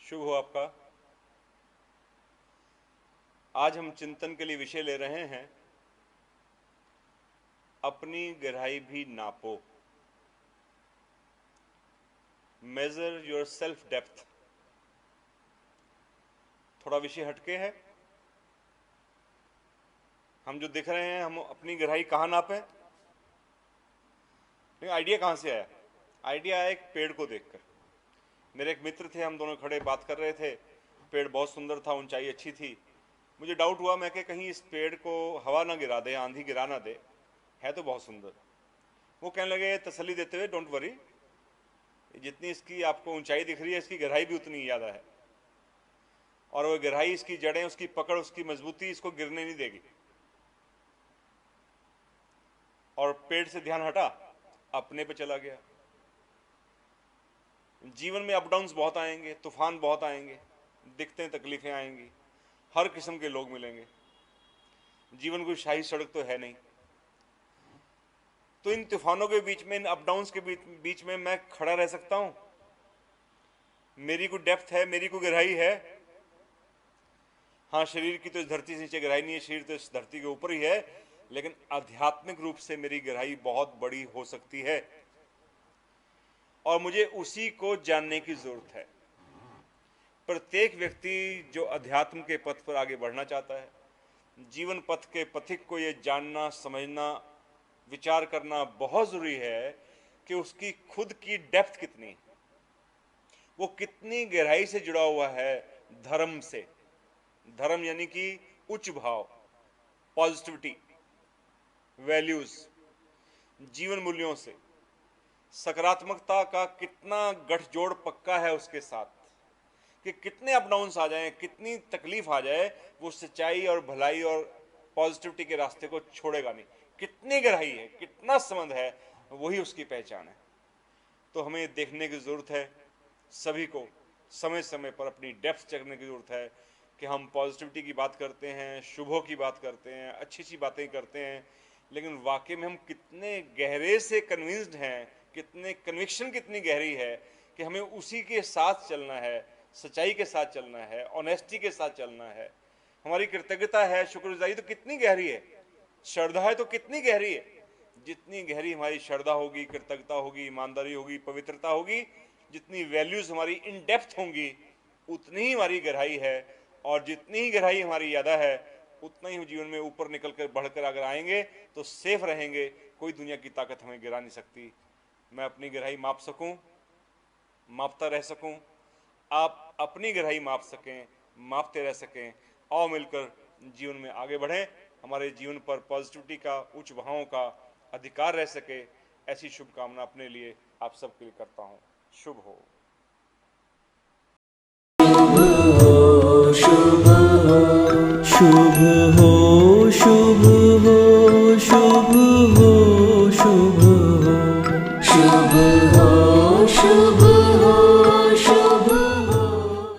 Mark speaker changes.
Speaker 1: शुभ हो आपका। आज हम चिंतन के लिए विषय ले रहे हैं, अपनी गहराई भी नापो। Measure yourself depth. थोड़ा विषय हटके है। हम जो दिख रहे हैं, हम अपनी गहराई कहाँ नापें? आइडिया कहाँ से आया? आइडिया आया एक पेड़ को देखकर। मेरे एक मित्र थे, हम दोनों खड़े बात कर रहे थे। पेड़ बहुत सुंदर था, ऊंचाई अच्छी थी। मुझे डाउट हुआ, मैं कि कहीं इस पेड़ को हवा ना गिरा दे, आंधी गिरा ना दे, है तो बहुत सुंदर। वो कहने लगे तसल्ली देते हुए, डोंट वरी, जितनी इसकी आपको ऊंचाई दिख रही है, इसकी गहराई भी उतनी ज़्यादा है, और वो गहराई, इसकी जड़ें, उसकी पकड़, उसकी मजबूती इसको गिरने नहीं देगी। और पेड़ से ध्यान हटा, अपने पे चला गया। जीवन में अप डाउन्स बहुत आएंगे, तूफान बहुत आएंगे, दिक्कतें तकलीफें आएंगी, हर किस्म के लोग मिलेंगे। जीवन कोई शाही सड़क तो है नहीं। तो इन तूफानों के बीच में, इन अप डाउन्स के बीच में मैं खड़ा रह सकता हूं? मेरी कोई डेप्थ है, मेरी कोई गहराई है? हाँ, शरीर की तो इस धरती से नीचे गहराई नहीं है, शरीर तो इस धरती के ऊपर ही है, लेकिन आध्यात्मिक रूप से मेरी गहराई बहुत बड़ी हो सकती है, और मुझे उसी को जानने की जरूरत है। प्रत्येक व्यक्ति जो अध्यात्म के पथ पर आगे बढ़ना चाहता है, जीवन पथ के पथिक को ये जानना, समझना, विचार करना बहुत जरूरी है कि उसकी खुद की डेप्थ कितनी है, वो कितनी गहराई से जुड़ा हुआ है धर्म से। धर्म यानी कि उच्च भाव, पॉजिटिविटी, वैल्यूज, जीवन मूल्यों से। सकारात्मकता का कितना गठजोड़ पक्का है उसके साथ, कि कितने अप डाउन्स आ जाएं, कितनी तकलीफ आ जाए, वो सच्चाई और भलाई और पॉजिटिविटी के रास्ते को छोड़ेगा नहीं। कितनी गहराई है, कितना संबंध है, वही उसकी पहचान है। तो हमें देखने की जरूरत है, सभी को समय समय पर अपनी डेप्थ चेक करने की जरूरत है कि हम पॉजिटिविटी की बात करते हैं, शुभों की बात करते हैं, अच्छी अच्छी बातें करते हैं, लेकिन वाकई में हम कितने गहरे से कन्विंस्ड हैं, कितने कन्विक्शन कितनी गहरी है कि हमें उसी के साथ चलना है, सच्चाई के साथ चलना है, ऑनेस्टी के साथ चलना है। हमारी कृतज्ञता है, शुक्रगुजारी तो कितनी गहरी है, श्रद्धा है तो कितनी गहरी है। जितनी गहरी हमारी श्रद्धा होगी, कृतज्ञता होगी, ईमानदारी होगी, पवित्रता होगी, जितनी वैल्यूज हमारी इन डेप्थ होंगी, उतनी ही हमारी गहराई है। और जितनी ही गहराई हमारी ज़्यादा है, उतना ही जीवन में ऊपर निकल कर बढ़कर अगर आएंगे तो सेफ रहेंगे। कोई दुनिया की ताकत हमें गिरा नहीं सकती। मैं अपनी गहराई माप सकूं, मापता रह सकूं, आप अपनी गहराई माप सकें, मापते रह सकें। आओ मिलकर जीवन में आगे बढ़ें, हमारे जीवन पर पॉजिटिविटी का, उच्च भावों का अधिकार रह सके। ऐसी शुभकामना अपने लिए, आप सबके लिए करता हूं। शुभ हो।
Speaker 2: शुभ हो, शुभ हो, शुभ हो, शुभ हो।